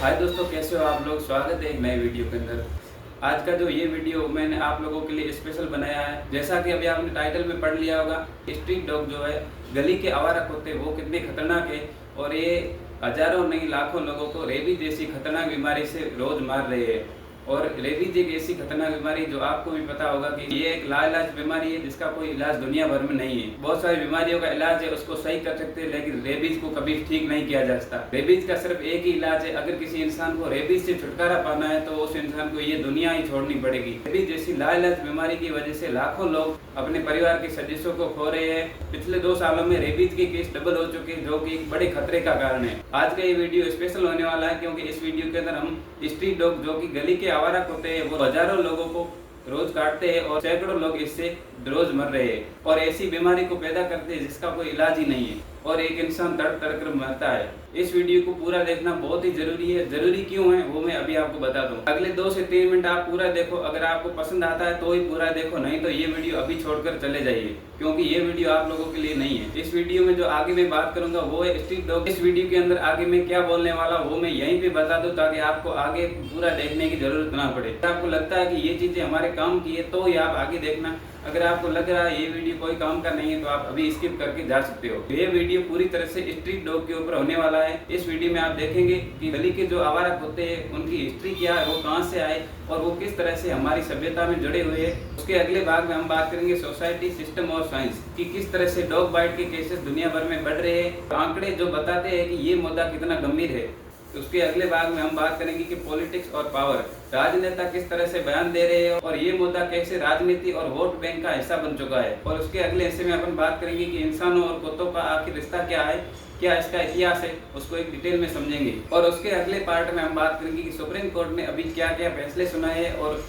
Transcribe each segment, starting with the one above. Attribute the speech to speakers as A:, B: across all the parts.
A: हाय दोस्तों, कैसे हो आप लोग। स्वागत है एक नए वीडियो के अंदर। आज का जो ये वीडियो मैंने आप लोगों के लिए स्पेशल बनाया है। जैसा कि अभी आपने टाइटल में पढ़ लिया होगा, स्ट्रीट डॉग जो है, गली के आवारा कुत्ते, वो कितने खतरनाक है और ये हजारों नहीं लाखों लोगों को रेबीज जैसी खतरनाक बीमारी से रोज मार रहे हैं। और रेबीज एक ऐसी खतरनाक बीमारी जो आपको भी पता होगा कि ये एक लाइलाज बीमारी है जिसका कोई इलाज दुनिया भर में नहीं है। बहुत सारी बीमारियों का इलाज है, उसको सही कर सकते हैं, लेकिन रेबीज को कभी ठीक नहीं किया जा सकता। रेबीज का सिर्फ एक ही इलाज है। अगर किसी इंसान को रेबीज से छुटकारा पाना है तो उस इंसान को ये दुनिया ही छोड़नी पड़ेगी। रेबीज जैसी लाइलाज बीमारी की वजह से लाखों लोग अपने परिवार के सदस्यों को खो रहे हैं। पिछले 2 सालों में रेबीज के केस डबल हो चुके हैं, जो कि एक बड़े खतरे का कारण है। आज का ये वीडियो स्पेशल होने वाला है क्योंकि इस वीडियो के अंदर हम स्ट्रीट डॉग जो कि गली के आवारा कुत्ते हैं, वो हजारों लोगों को रोज काटते हैं और सैकड़ों लोग इससे रोज मर रहे हैं और ऐसी बीमारी को पैदा करते हैं जिसका कोई इलाज ही नहीं है और एक इंसान तड़प तड़प कर मरता है। इस वीडियो को पूरा देखना बहुत ही जरूरी है। जरूरी क्यों है वो मैं अभी आपको बता दूं। अगले 2 से 3 मिनट आप पूरा देखो। अगर आपको पसंद आता है तो ही पूरा देखो, नहीं तो ये वीडियो अभी छोड़कर चले जाइए क्योंकि ये वीडियो आप लोगों के लिए नहीं है। इस वीडियो में जो आगे मैं बात करूंगा वो है स्ट्रीट डॉग। इस वीडियो के अंदर आगे मैं क्या बोलने वाला वो मैं यहीं पे बता दूं ताकि आपको आगे पूरा देखने की जरूरत ना पड़े। आपको लगता है कि ये चीजें हमारे काम की है तो ही आप आगे देखना। अगर आपको लग रहा है ये वीडियो कोई काम का नहीं है तो आप अभी स्किप करके जा सकते हो। ये वीडियो पूरी तरह से स्ट्रीट डॉग के ऊपर होने वाला है। इस वीडियो में आप देखेंगे कि गली के जो आवारा कुत्ते हैं उनकी हिस्ट्री क्या है, वो कहां से आए और वो किस तरह से हमारी सभ्यता में जुड़े हुए हैं। उसके अगले भाग में हम बात करेंगे सोसाइटी, सिस्टम और साइंस की किस तरह से डॉग बाइट के केसेस दुनिया भर में बढ़ रहे हैं। आंकड़े जो बताते हैं कि ये मुद्दा कितना गंभीर है। उसके अगले भाग में हम बात करेंगे कि पॉलिटिक्स और पावर, राजनेता किस तरह से बयान दे रहे हैं और ये मुद्दा कैसे राजनीति और वोट बैंक का हिस्सा बन चुका है। और उसके अगले हिस्से में अपन बात करेंगे कि इंसानों और कुत्तों का आखिर रिश्ता क्या है, क्या इसका इतिहास है, उसको एक डिटेल में समझेंगे। और उसके अगले पार्ट में हम बात करेंगे कि सुप्रीम कोर्ट ने अभी क्या क्या फैसले सुनाए हैं और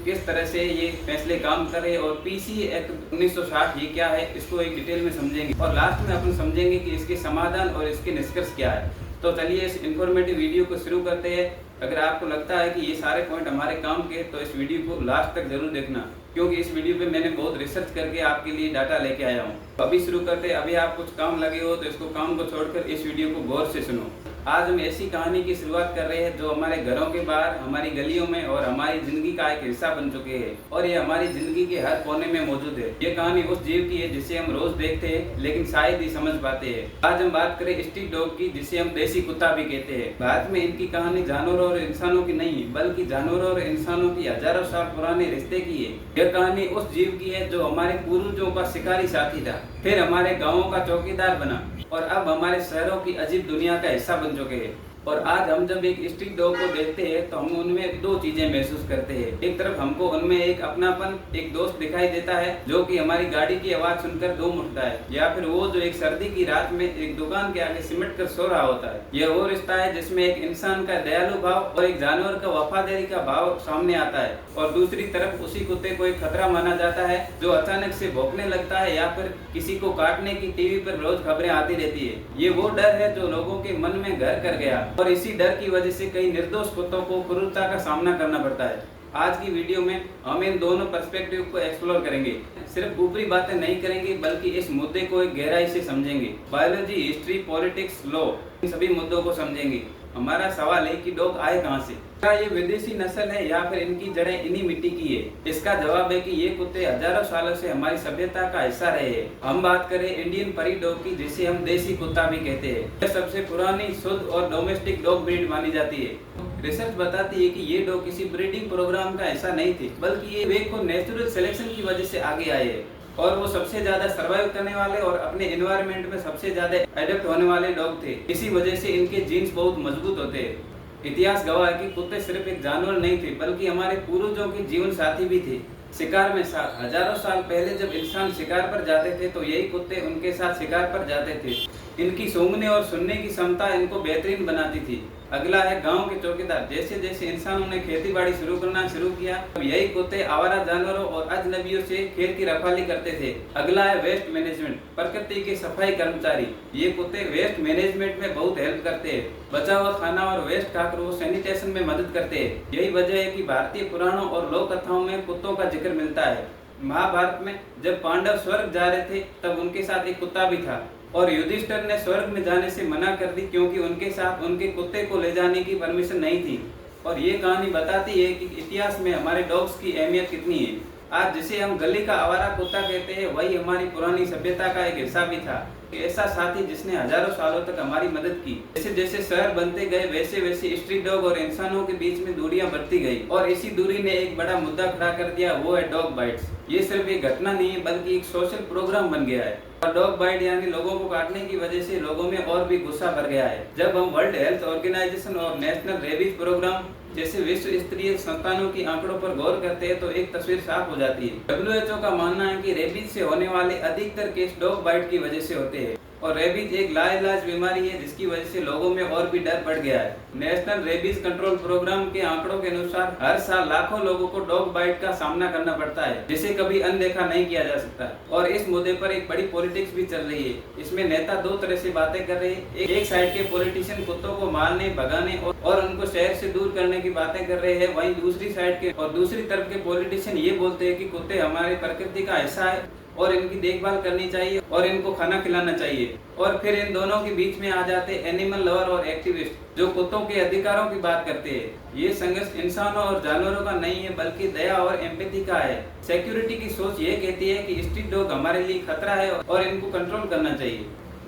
A: किस तरह से ये फैसले काम करे और पीसी एक्ट 1960 ये क्या है, इसको एक डिटेल में समझेंगे। और लास्ट में अपन समझेंगे कि इसके समाधान और इसके निष्कर्ष क्या है। तो चलिए इस इन्फॉर्मेटिव वीडियो को शुरू करते हैं। अगर आपको लगता है कि ये सारे पॉइंट हमारे काम के तो इस वीडियो को लास्ट तक जरूर देखना क्योंकि इस वीडियो पे मैंने बहुत रिसर्च करके आपके लिए डाटा लेके आया हूँ। तो अभी शुरू करते हैं। अभी आप कुछ काम लगे हो तो इसको काम को छोड़कर इस वीडियो को गौर से सुनो। आज हम ऐसी कहानी की शुरुआत कर रहे हैं जो हमारे घरों के बाहर, हमारी गलियों में और हमारी जिंदगी का एक हिस्सा बन चुके हैं और ये हमारी जिंदगी के हर कोने में मौजूद है। ये कहानी उस जीव की है जिसे हम रोज देखते हैं लेकिन शायद ही समझ पाते हैं। आज हम बात करें स्ट्रीट डॉग की, जिसे हम देसी कुत्ता भी कहते हैं। भारत में इनकी कहानी जानवरों और इंसानों की नहीं बल्कि जानवरों और इंसानों की हजारों साल पुराने रिश्ते की है। यह कहानी उस जीव की है जो हमारे पूर्वजों का शिकारी साथी था, फिर हमारे गाँवों का चौकीदार बना और अब हमारे शहरों की अजीब दुनिया का हिस्सा बन चुके हैं। और आज हम जब एक स्ट्रीट डॉग को देखते हैं तो हम उनमें 2 चीजें महसूस करते हैं। एक तरफ हमको उनमें एक अपनापन, एक दोस्त दिखाई देता है जो कि हमारी गाड़ी की आवाज सुनकर दम उठता है, या फिर वो जो एक सर्दी की रात में एक दुकान के आगे सिमट कर सो रहा होता है। यह वो रिश्ता है जिसमें एक इंसान का दयालु भाव और एक जानवर का वफादारी का भाव सामने आता है और दूसरी तरफ उसी कुत्ते को एक खतरा माना जाता है जो अचानक से भौंकने लगता है या फिर किसी को काटने की टीवी पर रोज खबरें आती रहती है। ये वो डर है जो लोगों के मन में घर कर गया और इसी डर की वजह से कई निर्दोष कुत्तों को क्रूरता का सामना करना पड़ता है। आज की वीडियो में हम इन दोनों पर्सपेक्टिव को एक्सप्लोर करेंगे। सिर्फ ऊपरी बातें नहीं करेंगे बल्कि इस मुद्दे को एक गहराई से समझेंगे। बायोलॉजी, हिस्ट्री, पॉलिटिक्स, लॉ, इन सभी मुद्दों को समझेंगे। हमारा सवाल है कि डॉग आए कहां से? क्या ये विदेशी नस्ल है या फिर इनकी जड़ें इन्हीं मिट्टी की है? इसका जवाब है कि ये कुत्ते हजारों सालों से हमारी सभ्यता का हिस्सा रहे हैं। हम बात करें इंडियन परी डॉग की, जिसे हम देसी कुत्ता भी कहते हैं। यह सबसे पुरानी, शुद्ध और डोमेस्टिक डॉग ब्रीड मानी जाती है। रिसर्च बताती है कि ये डॉग किसी ब्रीडिंग प्रोग्राम का हिस्सा नहीं थे बल्कि ये वे को नेचुरल सिलेक्शन की वजह से आगे आए हैं और वो सबसे ज्यादा सर्वाइव करने वाले और अपने एनवायरनमेंट में सबसे ज्यादा एडेप्ट होने वाले डॉग थे। इसी वजह से इनके जीन्स बहुत मजबूत होते हैं। इतिहास गवाह है कि कुत्ते सिर्फ एक जानवर नहीं थे बल्कि हमारे पूर्वजों के जीवन साथी भी थे। शिकार में साथ, हजारों साल पहले जब इंसान शिकार पर जाते थे तो यही कुत्ते उनके साथ शिकार पर जाते थे। इनकी सूंघने और सुनने की क्षमता इनको बेहतरीन बनाती थी। अगला है गांव के चौकीदार। जैसे जैसे इंसानों ने खेती बाड़ी शुरू करना शुरू किया, यही कुत्ते आवारा जानवरों और अजनबियों से खेत की रखवाली करते थे। अगला है वेस्ट मैनेजमेंट, प्रकृति के सफाई कर्मचारी। ये कुत्ते वेस्ट मैनेजमेंट में बहुत हेल्प करते हैं। बचा हुआ खाना और वेस्ट खाकर वो सैनिटेशन में मदद करते हैं। यही वजह है कि भारतीय पुराणों और लोक कथाओं में कुत्तों का जिक्र मिलता है। महाभारत में जब पांडव स्वर्ग जा रहे थे तब उनके साथ एक कुत्ता भी था। और युधिष्ठिर ने स्वर्ग में जाने से मना कर दी क्योंकि उनके साथ उनके कुत्ते को ले जाने की परमिशन नहीं थी। और ये कहानी बताती है कि इतिहास में हमारे डॉग्स की अहमियत कितनी है। आज जिसे हम गली का आवारा कुत्ता कहते हैं, वही हमारी पुरानी सभ्यता का एक हिस्सा भी था। ऐसा साथी जिसने हजारों सालों तक हमारी मदद की। जैसे जैसे शहर बनते गए वैसे वैसे स्ट्रीट डॉग और इंसानों के बीच में दूरियां बढ़ती गई और इसी दूरी ने एक बड़ा मुद्दा खड़ा कर दिया, वो है डॉग बाइट्स। ये सिर्फ एक घटना नहीं है बल्कि एक सोशल प्रोग्राम बन गया है। और डॉग बाइट यानी लोगों को काटने की वजह से लोगों में और भी गुस्सा भर गया है। जब हम वर्ल्ड हेल्थ ऑर्गेनाइजेशन और नेशनल रेबीज प्रोग्राम जैसे विश्व स्तरीय संस्थानों की आंकड़ों पर गौर करते हैं तो एक तस्वीर साफ हो जाती है। WHO का मानना है कि रेबीज से होने वाले अधिकतर केस डॉग बाइट की वजह से होते हैं और रेबीज एक लाइलाज बीमारी है जिसकी वजह से लोगों में और भी डर बढ़ गया है। नेशनल रेबीज कंट्रोल प्रोग्राम के आंकड़ों के अनुसार हर साल लाखों लोगों को डॉग बाइट का सामना करना पड़ता है जिसे कभी अनदेखा नहीं किया जा सकता। और इस मुद्दे पर एक बड़ी पॉलिटिक्स भी चल रही है। इसमें नेता दो तरह से बातें कर रहे हैं। एक साइड के पॉलिटिशियन कुत्तों को मारने, भगाने और उनको शहर से दूर करने की बातें कर रहे हैं। वहीं दूसरी साइड के और दूसरी तरफ के पॉलिटिशियन ये बोलते हैं कि कुत्ते हमारे प्रकृति का हिस्सा है और इनकी देखभाल करनी चाहिए और इनको खाना खिलाना चाहिए। और फिर इन दोनों के बीच में आ जाते एनिमल लवर और एक्टिविस्ट जो कुत्तों के अधिकारों की बात करते हैं। ये संघर्ष इंसानों और जानवरों का नहीं है बल्कि दया और एम्पैथी का है। सिक्योरिटी की सोच ये कहती है कि स्ट्रीट डॉग हमारे लिए खतरा है और इनको कंट्रोल करना चाहिए।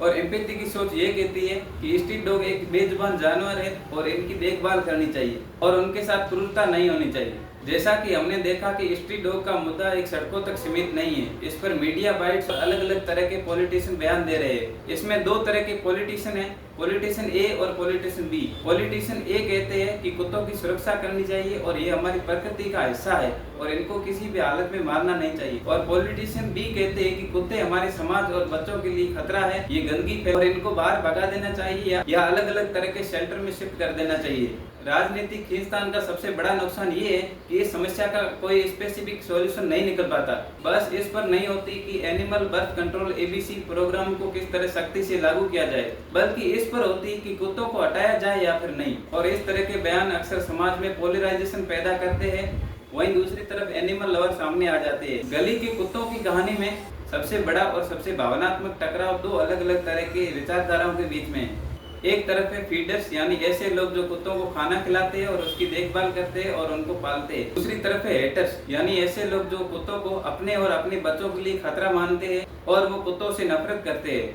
A: और एम्पैथी की सोच ये कहती है कि स्ट्रीट डॉग एक बेजुबान जानवर है और इनकी देखभाल करनी चाहिए और उनके साथ क्रूरता नहीं होनी चाहिए। जैसा कि हमने देखा कि स्ट्रीट डॉग का मुद्दा एक सड़कों तक सीमित नहीं है। इस पर मीडिया बाइट्स और अलग अलग तरह के पॉलिटिशियन बयान दे रहे हैं। इसमें दो तरह के पॉलिटिशियन हैं, पॉलिटिशियन ए और पॉलिटिशियन बी। पॉलिटिशियन ए कहते हैं कि कुत्तों की सुरक्षा करनी चाहिए और ये हमारी प्रकृति का हिस्सा है और इनको किसी भी हालत में मारना नहीं चाहिए। और पॉलिटिशियन बी कहते हैं कि कुत्ते हमारे समाज और बच्चों के लिए खतरा है, ये गंदगी है और इनको बाहर भगा देना चाहिए या अलग अलग तरह के शेल्टर में शिफ्ट कर देना चाहिए। राजनीतिक खींचतान का सबसे बड़ा नुकसान ये है कि इस समस्या का कोई स्पेसिफिक सॉल्यूशन नहीं निकल पाता। बस इस पर नहीं होती कि animal birth control ABC program को किस तरह सख्ती से लागू किया जाए, बल्कि इस पर होती कि कुत्तों को हटाया जाए या फिर नहीं। और इस तरह के बयान अक्सर समाज में पोलराइजेशन पैदा करते हैं। वहीं दूसरी तरफ एनिमल लवर सामने आ जाते हैं। गली के कुत्तों की कहानी में सबसे बड़ा और सबसे भावनात्मक टकराव दो अलग अलग तरह के विचारधाराओं के बीच में है। एक तरफ है फीडर्स यानी ऐसे लोग जो कुत्तों को खाना खिलाते हैं और उसकी देखभाल करते हैं और उनको पालते हैं। दूसरी तरफ है हेटर्स यानी ऐसे लोग जो कुत्तों को अपने और अपने बच्चों के लिए खतरा मानते हैं और वो कुत्तों से नफरत करते हैं।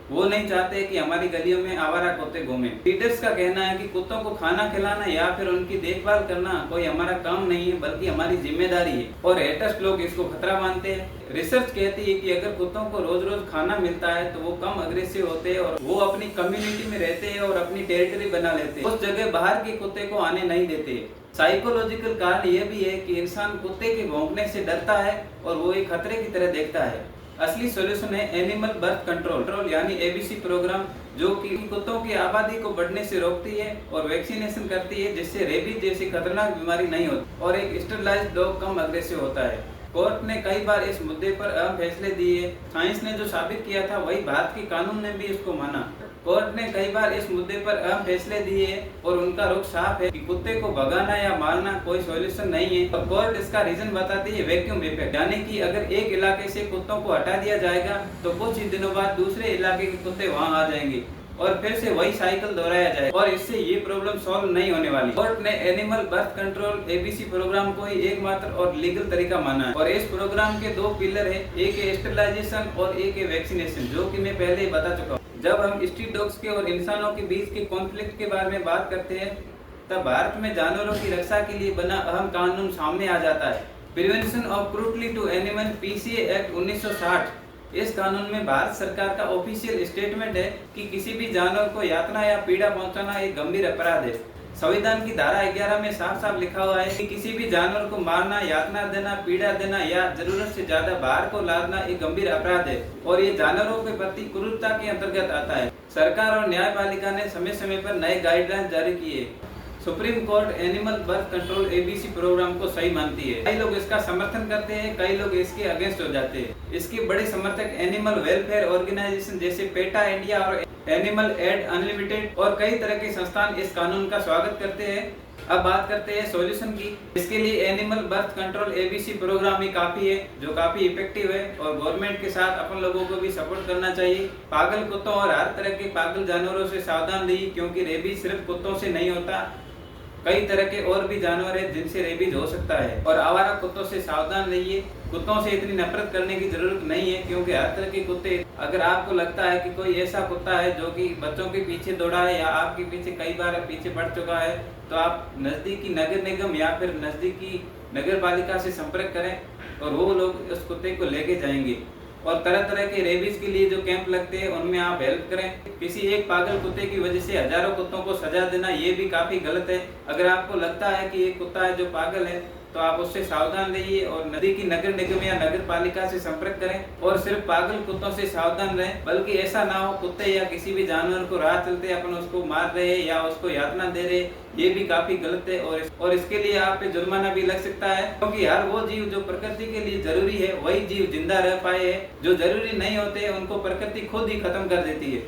A: वो नहीं चाहते कि हमारी गलियों में आवारा कुत्ते घूमें। फीडर्स का कहना है कि कुत्तों को खाना खिलाना या फिर उनकी देखभाल करना कोई हमारा काम नहीं है बल्कि हमारी जिम्मेदारी है। और हेटर्स लोग इसको खतरा मानते हैं। रिसर्च कहती है कि अगर कुत्तों को रोज रोज खाना मिलता है तो वो कम अग्रेसिव होते हैं और वो अपनी कम्युनिटी में रहते हैं और अपनी टेरिटरी बना लेते हैं। उस जगह बाहर के कुत्ते को आने नहीं देते। साइकोलॉजिकल कारण यह भी है कि इंसान कुत्ते के भौंकने से डरता है और वो एक खतरे की तरह देखता है। असली सॉल्यूशन है एनिमल बर्थ कंट्रोल यानी ABC प्रोग्राम जो कि कुत्तों की आबादी को बढ़ने से रोकती है और वैक्सीनेशन करती है जिससे रेबीज जैसी खतरनाक बीमारी नहीं होती और एक स्टरलाइज्ड डॉग कम अग्रेसिव होता है। कोर्ट ने कई बार इस मुद्दे पर अहम फैसले दिए। साइंस ने जो साबित किया था वही भारत के कानून ने भी इसको माना। कोर्ट ने कई बार इस मुद्दे पर अहम फैसले दिए और उनका रुख साफ है कि कुत्ते को भगाना या मारना कोई सॉल्यूशन नहीं है। और कोर्ट इसका रीजन बताती है वैक्यूम इफेक्ट यानी कि अगर एक इलाके से कुत्तों को हटा दिया जाएगा तो कुछ ही दिनों बाद दूसरे इलाके के कुत्ते वहां आ जाएंगे और फिर से वही साइकिल दोहराया जाए और इससे ये प्रॉब्लम सॉल्व नहीं होने वाली। कोर्ट ने animal birth control ABC program को ही एकमात्र और लीगल तरीका माना है और इस प्रोग्राम के दो पिलर है, एक है स्टरलाइजेशन और एक है वैक्सीनेशन, जो कि मैं पहले ही बता चुका हूँ। जब हम स्ट्रीट डॉग्स के और इंसानों के बीच के कॉन्फ्लिक्ट के बारे में बात करते हैं तब भारत में जानवरों की रक्षा के लिए बना अहम कानून सामने आ जाता है, prevention of cruelty to animal PCA act 1960। इस कानून में भारत सरकार का ऑफिशियल स्टेटमेंट है कि किसी भी जानवर को यातना या पीड़ा पहुंचाना एक गंभीर अपराध है। संविधान की धारा 11 में साफ साफ लिखा हुआ है कि किसी भी जानवर को मारना, यातना देना, पीड़ा देना या जरूरत से ज्यादा बाहर को लादना एक गंभीर अपराध है और ये जानवरों के प्रति क्रूरता के अंतर्गत आता है। सरकार और न्यायपालिका ने समय समय पर नए गाइडलाइन जारी किए। Supreme court animal birth control ABC program को सही मानती है। कई लोग इसका समर्थन करते हैं, कई लोग इसके अगेंस्ट हो जाते हैं। इसके बड़े समर्थक एनिमल वेलफेयर ऑर्गेनाइजेशन जैसे पेटा इंडिया और एनिमल एड अनलिमिटेड और कई तरह के संस्थान इस कानून का स्वागत करते हैं। अब बात करते हैं सॉल्यूशन की। इसके लिए animal birth control ABC program ही काफी है, जो काफी इफेक्टिव है और गवर्नमेंट के साथ अपन लोगों को भी सपोर्ट करना चाहिए। पागल कुत्तों और हर तरह के पागल जानवरों से सावधान रहिए, क्योंकि रेबीज सिर्फ कुत्तों से नहीं होता, कई तरह के और भी जानवर हैं जिनसे रेबीज हो सकता है। और आवारा कुत्तों से सावधान रहिए। कुत्तों से इतनी नफरत करने की जरूरत नहीं है, क्योंकि हर तरह के कुत्ते, अगर आपको लगता है कि कोई ऐसा कुत्ता है जो कि बच्चों के पीछे दौड़ा है या आपके पीछे कई बार पीछे पड़ चुका है, तो आप नजदीकी नगर निगम या फिर नजदीकी नगर पालिका से संपर्क करें और वो लोग उस कुत्ते को लेके जाएंगे। और तरह तरह के रेबीज के लिए जो कैंप लगते हैं उनमें आप हेल्प करें। किसी एक पागल कुत्ते की वजह से हजारों कुत्तों को सजा देना ये भी काफी गलत है। अगर आपको लगता है कि एक कुत्ता है जो पागल है, तो आप उससे सावधान रहिए और नजदीकी नगर निगम या नगर पालिका से संपर्क करें। और सिर्फ पागल कुत्तों से सावधान रहें, बल्कि ऐसा ना हो कुत्ते या किसी भी जानवर को राह चलते अपन उसको मार रहे हैं या उसको यातना दे रहे, ये भी काफी गलत है। और इसके लिए आप पे जुर्माना भी लग सकता है, क्योंकि हर वो जीव जो प्रकृति के लिए जरूरी है वही जीव जिंदा रह पाए है। जो जरूरी नहीं होते उनको प्रकृति खुद ही खत्म कर देती है।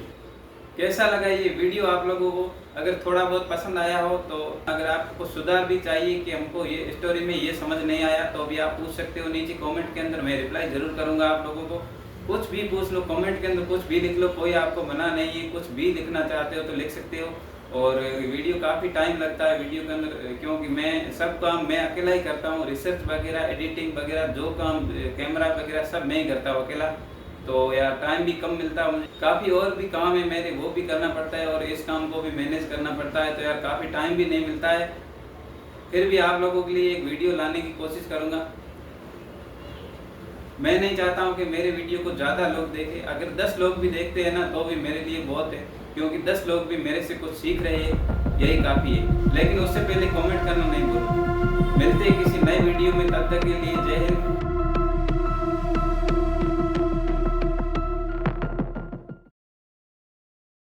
A: कैसा लगा ये वीडियो आप लोगों को? अगर थोड़ा बहुत पसंद आया हो तो, अगर आपको सुधार भी चाहिए कि हमको ये स्टोरी में ये समझ नहीं आया, तो भी आप पूछ सकते हो नीचे कमेंट के अंदर। मैं रिप्लाई जरूर करूंगा आप लोगों को। कुछ भी पूछ लो कमेंट के अंदर, कुछ भी लिख लो, कोई आपको मना नहीं है। कुछ भी लिखना चाहते हो तो लिख सकते हो। और वीडियो काफ़ी टाइम लगता है वीडियो के अंदर, क्योंकि मैं सब काम मैं अकेला ही करता हूँ। रिसर्च वगैरह, एडिटिंग वगैरह, जो काम कैमरा वगैरह सब मैं ही करता हूँ अकेला। तो यार टाइम भी कम मिलता है मुझे, काफ़ी और भी काम है मेरे, वो भी करना पड़ता है और इस काम को भी मैनेज करना पड़ता है, तो यार काफ़ी टाइम भी नहीं मिलता है। फिर भी आप लोगों के लिए एक वीडियो लाने की कोशिश करूँगा। मैं नहीं चाहता हूँ कि मेरे वीडियो को ज़्यादा लोग देखें। अगर 10 लोग भी देखते हैं ना तो भी मेरे लिए बहुत है, क्योंकि 10 लोग भी मेरे से कुछ सीख रहे हैं, यही काफ़ी है। लेकिन उससे पहले कमेंट करना नहीं भूलो। मिलते हैं किसी नए वीडियो में, तब तक के लिए जय हिंद।